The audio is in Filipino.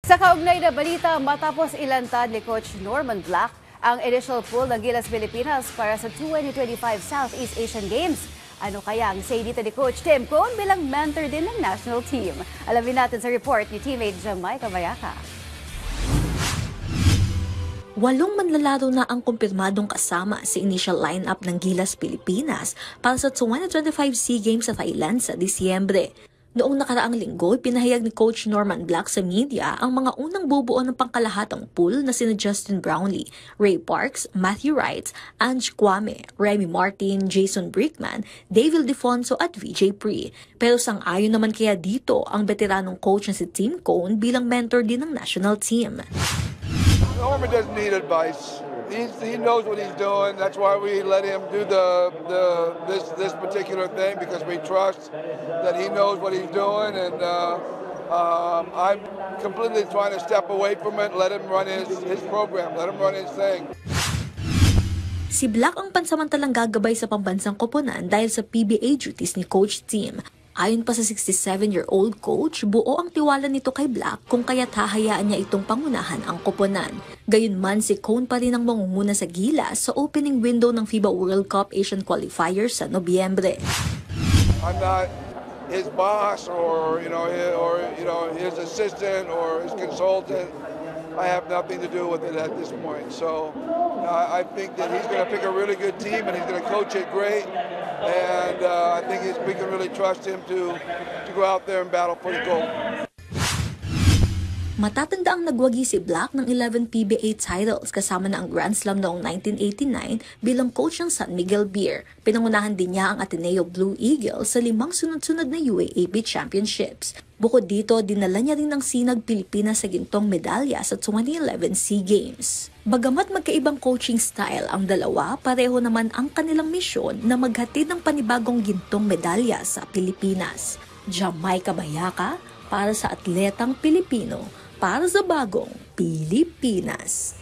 Sa kaugnay na balita, matapos ilantad ni Coach Norman Black ang initial pool ng Gilas Pilipinas para sa 2025 Southeast Asian Games. Ano kaya ang say dito ni Coach Tim Cone bilang mentor din ng national team? Alamin natin sa report ni teammate Jamaica Bayaka. 8 manlalaro na ang kumpirmadong kasama sa initial lineup ng Gilas Pilipinas para sa 2025 SEA Games sa Thailand sa Disyembre. Noong nakaraang linggo, pinahayag ni Coach Norman Black sa media ang mga unang bubuo ng pangkalahatang pool na sina Justin Brownlee, Ray Parks, Matthew Wright, Ange Kwame, Remy Martin, Jason Brickman, David Defonso at VJ Pri. Pero sang-ayon naman kaya dito ang veteranong coach na si Tim Cone bilang mentor din ng national team. Norman doesn't need advice. He knows what he's doing. That's why we let him do this particular thing, because we trust that he knows what he's doing, and I'm completely trying to step away from it, let him run his program, let him run his thing. Si Black ang pansamantalang gagabay sa pambansang koponan dahil sa PBA duties ni Coach Tim. Ayon pa sa 67-year-old coach, buo ang tiwala nito kay Black kung kaya't hahayaan niya itong pangunahan ang koponan. Gayunman, si Cone pa rin ang mangunguna sa Gilas sa opening window ng FIBA World Cup Asian Qualifiers sa Nobyembre. I'm not his boss or his assistant or his consultant. I have nothing to do with it at this point. So I think that he's going to pick a really good team and he's going to coach it great. And I think we can really trust him to go out there and battle for the gold. Matatanda ang nagwagi si Black ng 11 PBA titles kasama na ang Grand Slam noong 1989 bilang coach ng San Miguel Beer. Pinangunahan din niya ang Ateneo Blue Eagles sa 5 sunod-sunod na UAAP Championships. Bukod dito, dinala niya rin ng Sinag Pilipinas sa gintong medalya sa 2011 SEA Games. Bagamat magkaibang coaching style ang dalawa, pareho naman ang kanilang misyon na maghatid ng panibagong gintong medalya sa Pilipinas. Jamaica Bayaka para sa atletang Pilipino, para sa bagong Pilipinas.